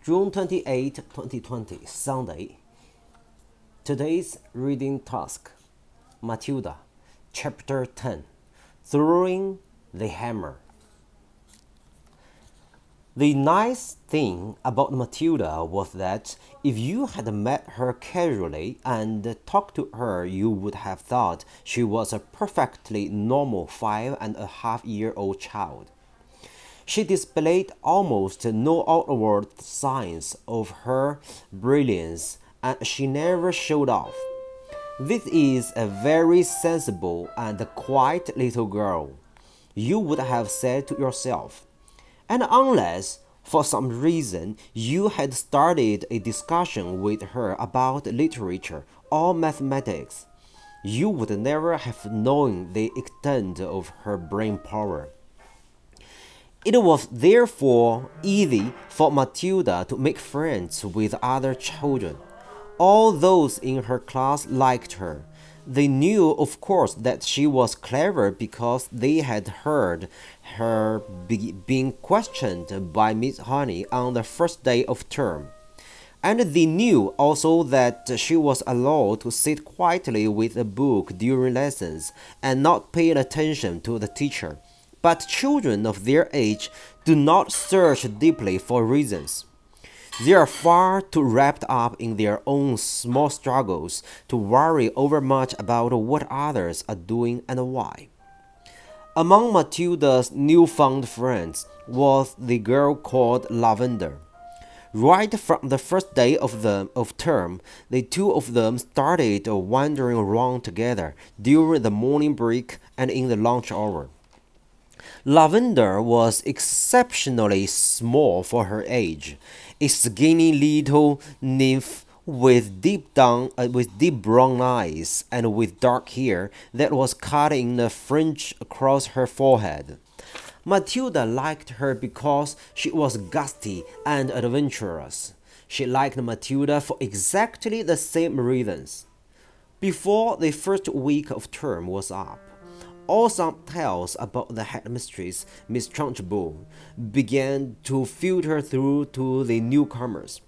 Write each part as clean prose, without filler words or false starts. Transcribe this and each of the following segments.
June 28, 2020, Sunday. Today's reading task, Matilda, Chapter 10, Throwing the Hammer. The nice thing about Matilda was that if you had met her casually and talked to her, you would have thought she was a perfectly normal 5.5-year-old child. She displayed almost no outward signs of her brilliance, and she never showed off. This is a very sensible and quiet little girl, you would have said to yourself. And unless, for some reason, you had started a discussion with her about literature or mathematics, you would never have known the extent of her brain power. It was therefore easy for Matilda to make friends with other children. All those in her class liked her. They knew, of course, that she was clever because they had heard her being questioned by Miss Honey on the first day of term. And they knew also that she was allowed to sit quietly with a book during lessons and not pay attention to the teacher. But children of their age do not search deeply for reasons. They are far too wrapped up in their own small struggles to worry overmuch about what others are doing and why. Among Matilda's newfound friends was the girl called Lavender. Right from the first day of term, the two of them started wandering around together during the morning break and in the lunch hour. Lavender was exceptionally small for her age, a skinny little nymph with deep brown eyes and with dark hair that was cut in a fringe across her forehead. Matilda liked her because she was gusty and adventurous. She liked Matilda for exactly the same reasons. Before the first week of term was up, awesome tales about the headmistress, Miss Trunchbull, began to filter through to the newcomers.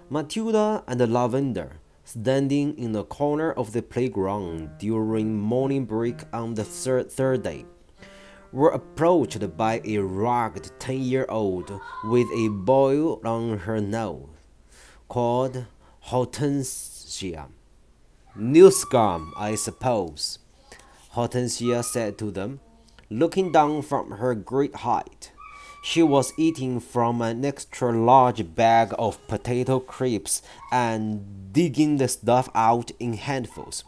Matilda and Lavender, standing in a corner of the playground during morning break on the third day, were approached by a rugged 10-year-old with a boil on her nose, called Hortensia. New scum, I suppose, Hortensia said to them, looking down from her great height. She was eating from an extra-large bag of potato crisps and digging the stuff out in handfuls.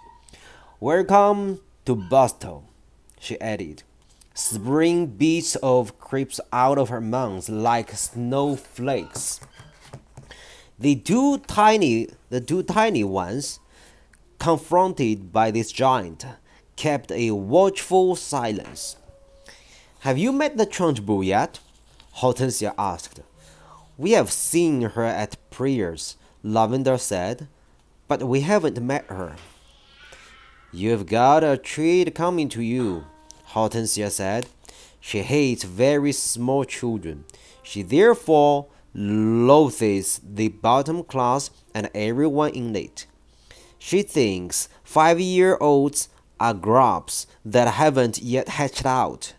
Welcome to Boston, she added, spraying bits of crisps out of her mouth like snowflakes. The two tiny ones, confronted by this giant, kept a watchful silence. Have you met the Trunchbull yet? Hortensia asked. We have seen her at prayers, Lavender said, but we haven't met her. You've got a treat coming to you, Hortensia said. She hates very small children. She therefore loathes the bottom class and everyone in it. She thinks 5-year-olds are grubs that haven't yet hatched out.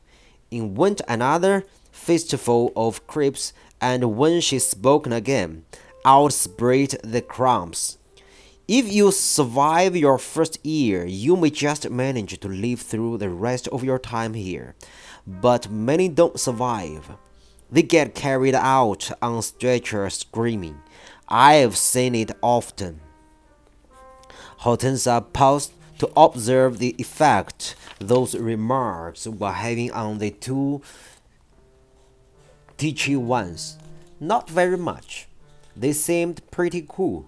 In went another fistful of crisps, and when she spoke again, out sprayed the crumbs. If you survive your first year, you may just manage to live through the rest of your time here. But many don't survive. They get carried out on stretchers screaming. I've seen it often. Hortensia paused to observe the effect those remarks were having on the two teachy ones. Not very much. They seemed pretty cool.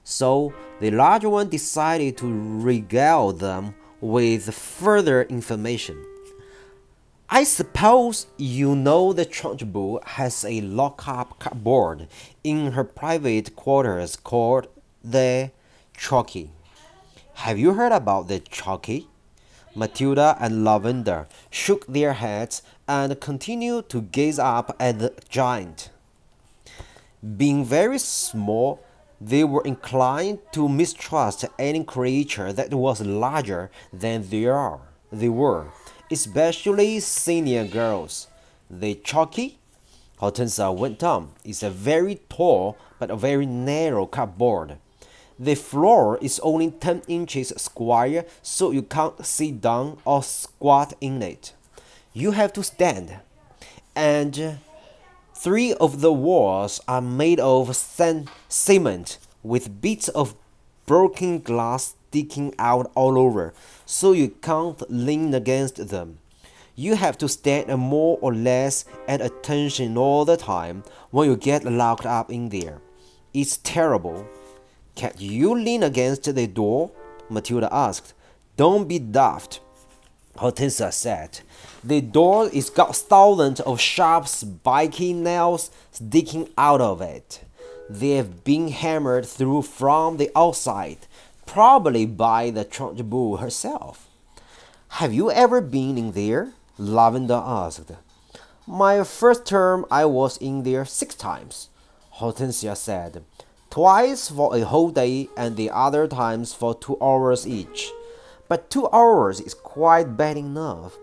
So the larger one decided to regale them with further information. I suppose you know the Trunchbull has a lock-up cupboard in her private quarters called the Chalky. Have you heard about the Chalky? Matilda and Lavender shook their heads and continued to gaze up at the giant. Being very small, they were inclined to mistrust any creature that was larger than they were, especially senior girls. The chalky, Hortensia went on, is a very tall but a very narrow cupboard. The floor is only 10 inches square, so you can't sit down or squat in it. You have to stand. And three of the walls are made of cement with bits of broken glass sticking out all over, so you can't lean against them. You have to stand more or less at attention all the time when you get locked up in there. It's terrible. Can't you lean against the door? Matilda asked. Don't be daft, Hortensia said. The door is got thousands of sharp, spiky nails sticking out of it. They've been hammered through from the outside, probably by the trunchbull herself. Have you ever been in there? Lavender asked. My first term I was in there 6 times, Hortensia said. Twice for a whole day and the other times for 2 hours each. But 2 hours is quite bad enough.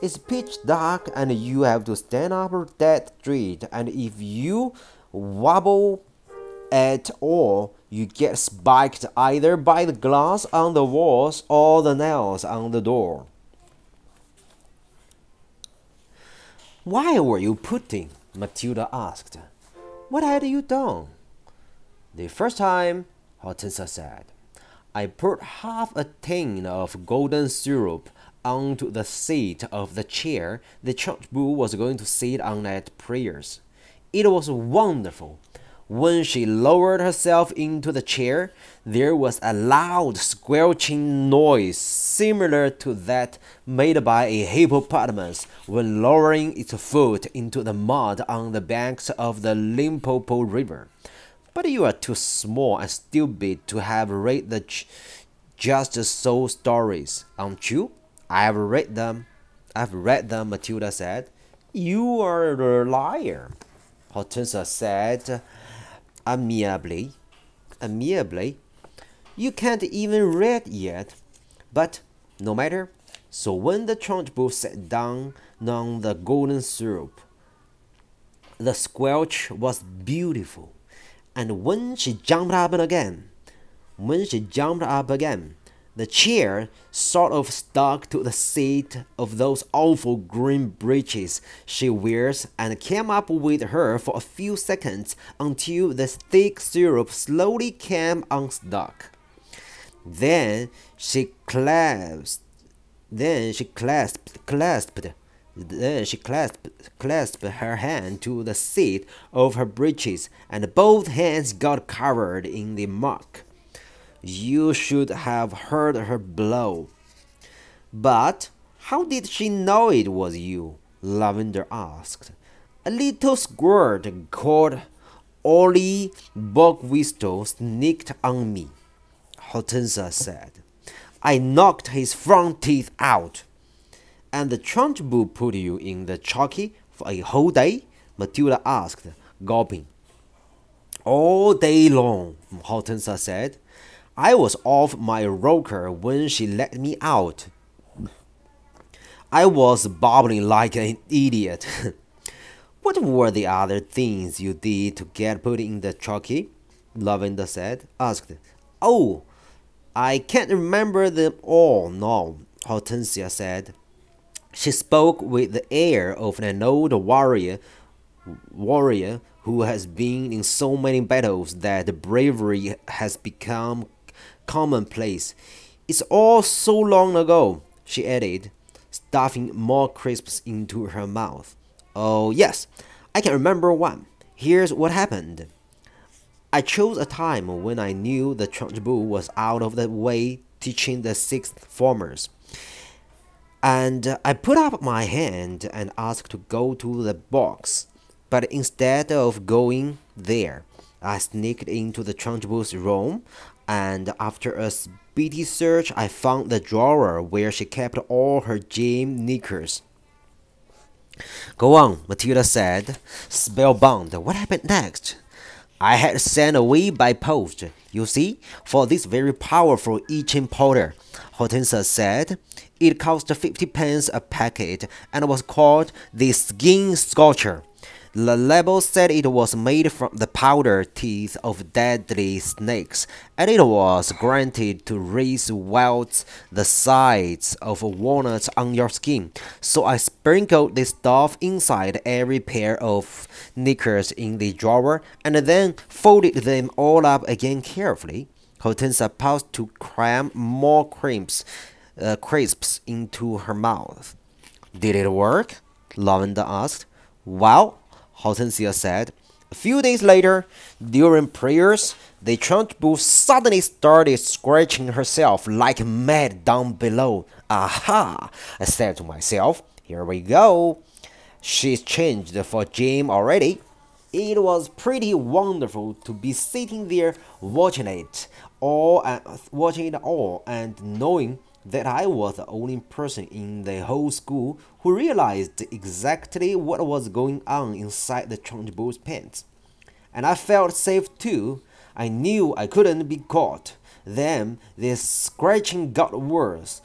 It's pitch dark and you have to stand up dead straight, and if you wobble at all, you get spiked either by the glass on the walls or the nails on the door. Why were you pudding? Matilda asked. What had you done? The first time, Hortensia said, I poured half a tin of golden syrup onto the seat of the chair the trunchbull was going to sit on at prayers. It was wonderful. When she lowered herself into the chair, there was a loud squelching noise similar to that made by a hippopotamus when lowering its foot into the mud on the banks of the Limpopo River. But you are too small and stupid to have read the Just So stories, aren't you? I've read them, Matilda said. You are a liar, Hortensia said amiably. You can't even read yet. But no matter. So when the trunchbull sat down on the golden syrup, the squelch was beautiful. And when she jumped up again, the chair sort of stuck to the seat of those awful green breeches she wears and came up with her for a few seconds until the thick syrup slowly came unstuck. Then she clasped her hand to the seat of her breeches, and both hands got covered in the muck. You should have heard her blow. But how did she know it was you? Lavender asked. A little squirt called Ollie Bogwhistle sneaked on me, Hortensia said. I knocked his front teeth out. And the trunchbull put you in the chalky for a whole day? Matilda asked, gulping. All day long, Hortensia said. I was off my rocker when she let me out. I was babbling like an idiot. What were the other things you did to get put in the chalky? Lavender asked. Oh, I can't remember them all now, Hortensia said. She spoke with the air of an old warrior who has been in so many battles that bravery has become commonplace. It's all so long ago, she added, stuffing more crisps into her mouth. Oh, yes, I can remember one. Here's what happened. I chose a time when I knew the trunchbull was out of the way teaching the sixth formers. And I put up my hand and asked to go to the box. But instead of going there, I sneaked into the trunchbull's room, and after a speedy search, I found the drawer where she kept all her gym knickers. Go on, Matilda said, spellbound. What happened next? I had sent away by post, you see, for this very powerful itching powder, Hortensia said. It cost 50 pence a packet and was called the Skin Scorcher. The label said it was made from the powder teeth of deadly snakes, and it was guaranteed to raise welts the size of walnuts on your skin. So I sprinkled this stuff inside every pair of knickers in the drawer, and then folded them all up again carefully. Hortensia paused to cram more crisps into her mouth. Did it work? Lavender asked. Well, Hortensia said. A few days later, during prayers, the Trunchbull suddenly started scratching herself like mad down below. Aha! I said to myself, here we go. She's changed for Jim already. It was pretty wonderful to be sitting there watching it all and knowing that I was the only person in the whole school who realized exactly what was going on inside the Trunchbull's pants. And I felt safe too. I knew I couldn't be caught. Then the scratching got worse.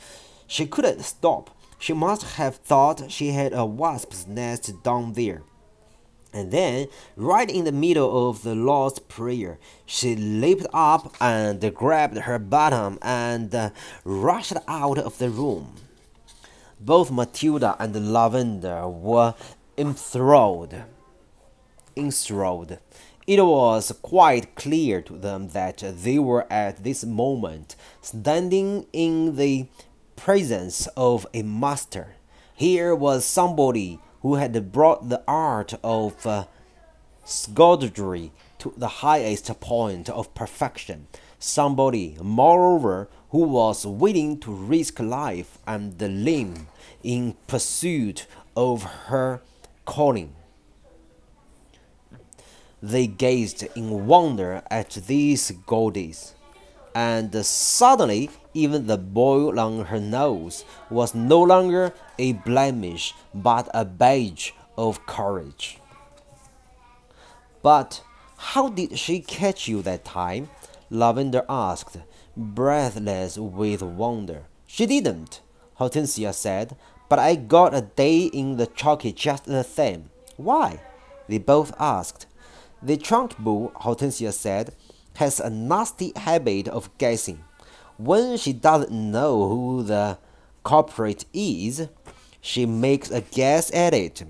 She couldn't stop. She must have thought she had a wasp's nest down there. And then, right in the middle of the Lord's Prayer, she leaped up and grabbed her bottom and rushed out of the room. Both Matilda and Lavender were enthralled. It was quite clear to them that they were at this moment standing in the presence of a master. Here was somebody who had brought the art of sculpture to the highest point of perfection. Somebody, moreover, who was willing to risk life and limb in pursuit of her calling. They gazed in wonder at these goddesses, and suddenly even the boil on her nose was no longer a blemish but a badge of courage. But how did she catch you that time? Lavender asked, breathless with wonder. She didn't, Hortensia said, but I got a day in the chalky just the same. Why? They both asked. The Trunchbull, Hortensia said, has a nasty habit of guessing. When she doesn't know who the culprit is, she makes a guess at it.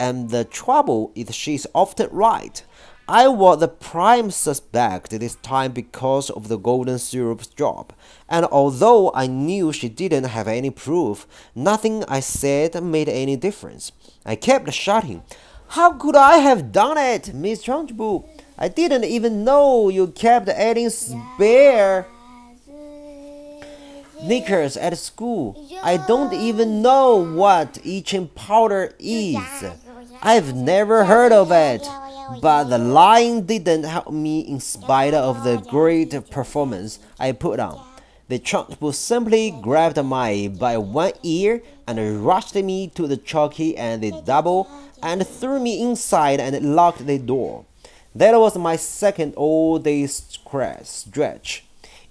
And the trouble is she's often right. I was the prime suspect this time because of the golden syrup job, and although I knew she didn't have any proof, nothing I said made any difference. I kept shouting, "How could I have done it, Miss Trunchbull? I didn't even know you kept adding spare knickers at school. I don't even know what itching powder is. I've never heard of it." But the lying didn't help me in spite of the great performance I put on. The Trunchbull simply grabbed me by one ear and rushed me to the chalky and the double and threw me inside and locked the door. That was my second all-day stretch.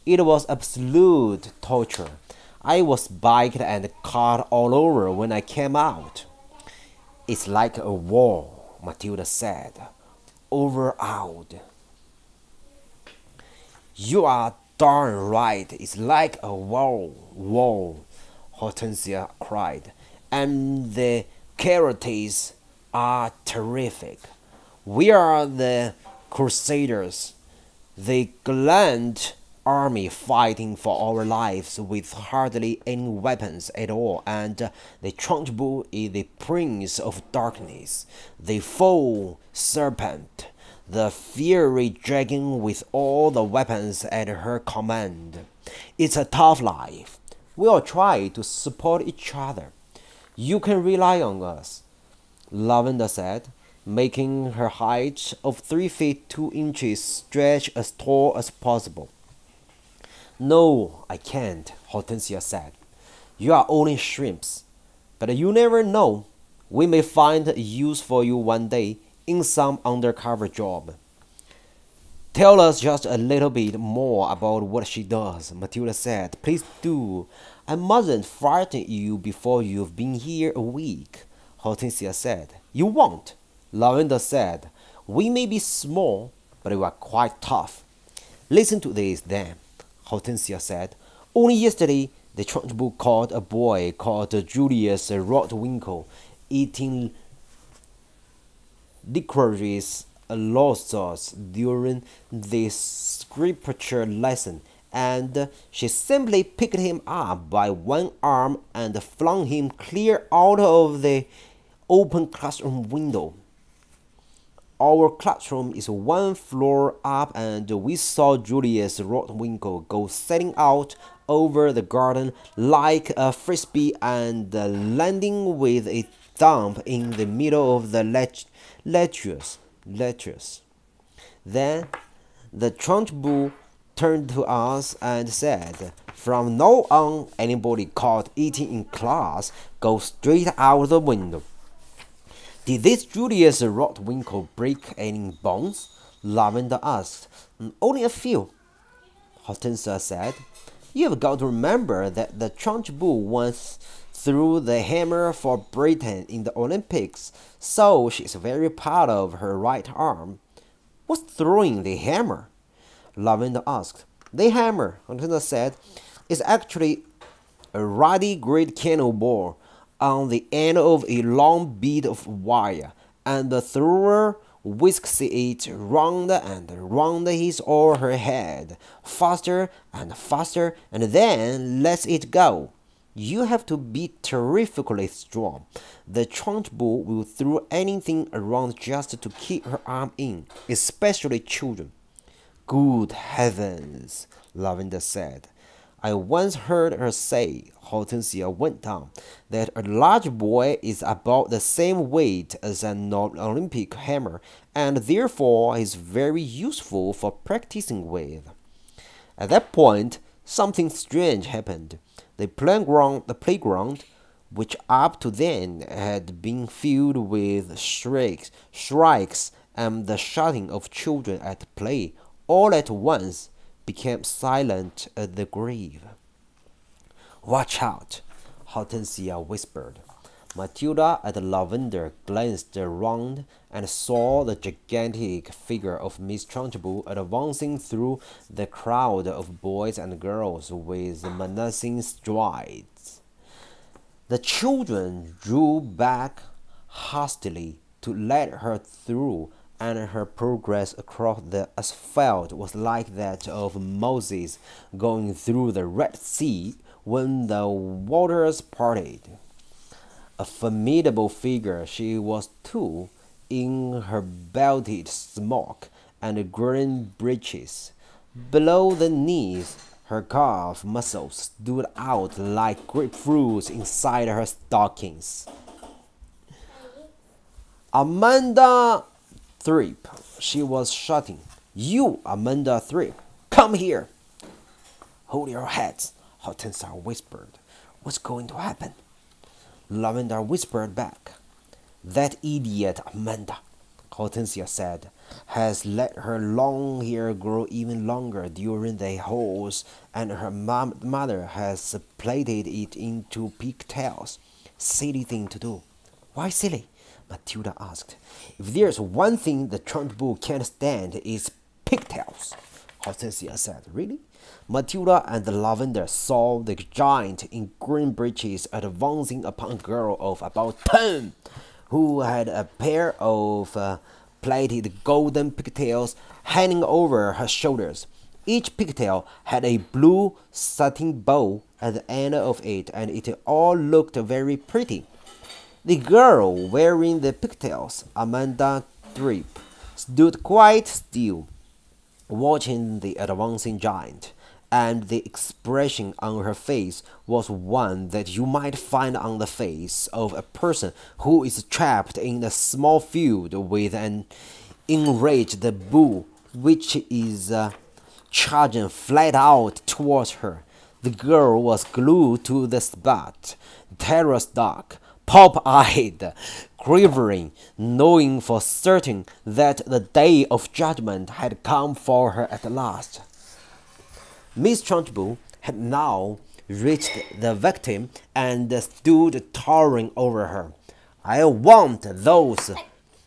It was absolute torture. I was biked and cut all over when I came out. It's like a wall, Matilda said, overawed. You are darn right, it's like a wall, Hortensia cried. And the casualties are terrific. We are the Crusaders, the gallant army fighting for our lives with hardly any weapons at all, and the Trunchbull is the prince of darkness, the foul serpent, the fiery dragon with all the weapons at her command. It's a tough life. We'll try to support each other. You can rely on us, Lavender said, making her height of 3 feet 2 inches stretch as tall as possible. No, I can't, Hortensia said. You are only shrimps. But you never know. We may find a use for you one day in some undercover job. Tell us just a little bit more about what she does, Matilda said. Please do. I mustn't frighten you before you've been here a week, Hortensia said. You won't, Lavender said. We may be small, but we are quite tough. Listen to this, then, Hortensia said. Only yesterday, the Trunchbull caught a boy called Julius Rodwinkle eating licorice lawsuits during this scripture lesson, and she simply picked him up by one arm and flung him clear out of the open classroom window. Our classroom is one floor up, and we saw Julius Rodwinkle go sailing out over the garden like a frisbee and landing with a thump in the middle of the lectures. Then the Trunchbull turned to us and said, From now on, anybody caught eating in class goes straight out the window. Did this Julius Rodwinkle break any bones? Lavender asked. Only a few, Hortensia said. You've got to remember that the Trunchbull once threw the hammer for Britain in the Olympics, so she's very proud of her right arm. What's throwing the hammer? Lavender asked. The hammer, Hortensia said, is actually a ruddy great cannonball on the end of a long bead of wire, and the thrower whisks it round and round his or her head, faster and faster, and then lets it go. You have to be terrifically strong. The Trunchbull will throw anything around just to keep her arm in, especially children. Good heavens, Lavender said. I once heard her say, Hortensia went on, that a large boy is about the same weight as an Olympic hammer, and therefore is very useful for practicing with. At that point, something strange happened. The playground, which up to then had been filled with shrieks, and the shouting of children at play, all at once became silent as the grave. Watch out, Hortensia whispered. Matilda and Lavender glanced around and saw the gigantic figure of Miss Trunchbull advancing through the crowd of boys and girls with menacing strides. The children drew back hastily to let her through, and her progress across the asphalt was like that of Moses going through the Red Sea when the waters parted. A formidable figure she was too, in her belted smock and green breeches. Below the knees, her calf muscles stood out like grapefruits inside her stockings. Amanda Thripp, she was shouting. You, Amanda Thripp, come here. Hold your heads, Hortensia whispered. What's going to happen? Lavender whispered back. That idiot Amanda, Hortensia said, has let her long hair grow even longer during the hauls, and her mother has plaited it into pigtails. Silly thing to do. Why silly? Matilda asked. If there's one thing the Trunchbull can't stand, it's pigtails, Hortensia said. Really? Matilda and Lavender saw the giant in green breeches advancing upon a girl of about 10, who had a pair of plaited golden pigtails hanging over her shoulders. Each pigtail had a blue satin bow at the end of it, and it all looked very pretty. The girl wearing the pigtails, Amanda Thripp, stood quite still, watching the advancing giant, and the expression on her face was one that you might find on the face of a person who is trapped in a small field with an enraged bull which is charging flat out towards her. The girl was glued to the spot, terror-struck, pop-eyed, quivering, knowing for certain that the day of judgment had come for her at last. Miss Trunchbull had now reached the victim and stood towering over her. "I want those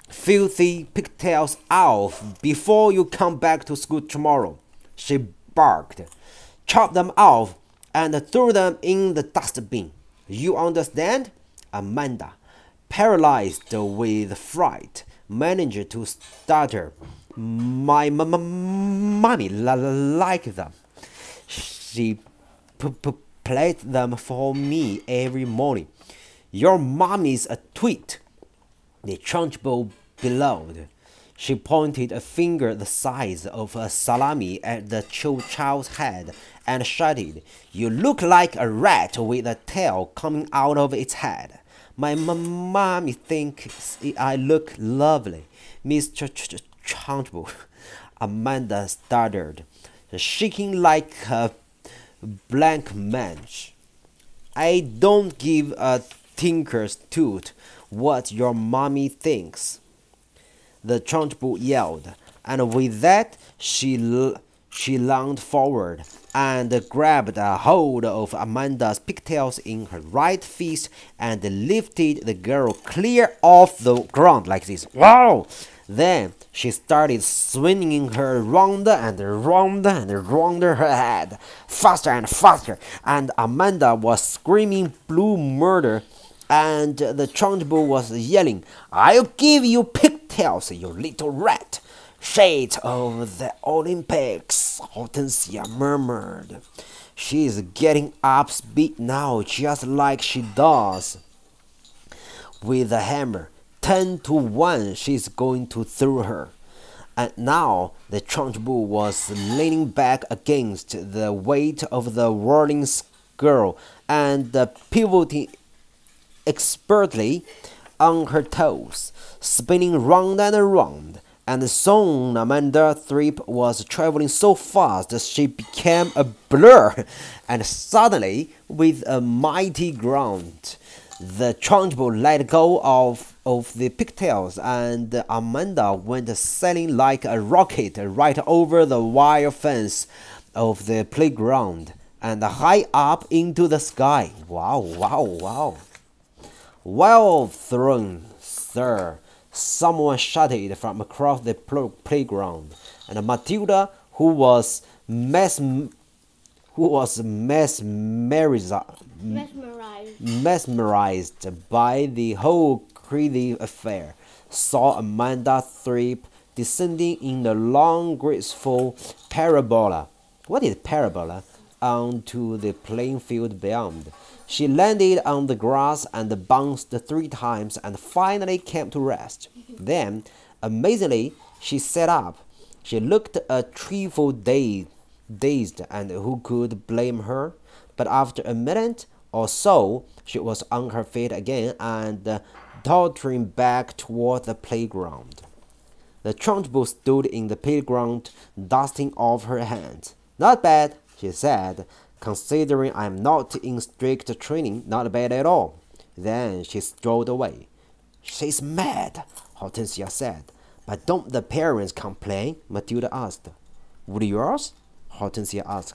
filthy pigtails off before you come back to school tomorrow," she barked. "Chop them off and throw them in the dustbin. You understand?" Amanda, paralyzed with fright, managed to stutter. "My mommy like them. She plays them for me every morning." "Your mommy's a twit," the Trunchbull bellowed. She pointed a finger the size of a salami at the child's head and shouted, "You look like a rat with a tail coming out of its head. My mommy thinks I look lovely, Miss Trunchbull." Amanda stuttered, shaking like a blank match. "I don't give a tinker's toot what your mommy thinks," the Trunchbull yelled, and with that she lunged forward and grabbed a hold of Amanda's pigtails in her right fist and lifted the girl clear off the ground like this. Wow! Then she started swinging her round and round and round her head, faster and faster, and Amanda was screaming blue murder, and the Trunchbull was yelling, "I'll give you pigtails, you little rat." "Shades of the Olympics," Hortensia murmured. "She is getting up speed now, just like she does with a hammer. 10-1 she's going to throw her." And now the Trunchbull was leaning back against the weight of the whirling girl and pivoting expertly on her toes, spinning round and round. And soon Amanda Threep was traveling so fast that she became a blur, and suddenly, with a mighty grunt, the Trunchbull let go of the pigtails, and Amanda went sailing like a rocket right over the wire fence of the playground and high up into the sky. Wow, wow, wow. "Well thrown, sir," someone shouted from across the playground, and Matilda, who was mesmerized by the whole crazy affair, saw Amanda Threep descending in a long, graceful parabola. What is parabola? Onto the playing field beyond. She landed on the grass and bounced 3 times and finally came to rest. Then, amazingly, she sat up. She looked a trifle dazed, and who could blame her? But after a minute or so, she was on her feet again and tottering back toward the playground. The Trunchbull stood in the playground, dusting off her hands. "Not bad," she said. "Considering I'm not in strict training, not bad at all." Then she strolled away. "She's mad," Hortensia said. "But don't the parents complain?" Matilda asked. "Would yours?" Hortensia asked.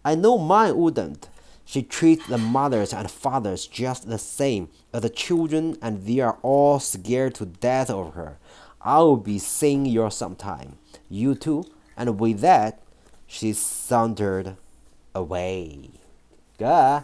"I know mine wouldn't. She treats the mothers and fathers just the same as the children, and they are all scared to death of her. I'll be seeing yours sometime. You too." And with that, she sauntered away. Good.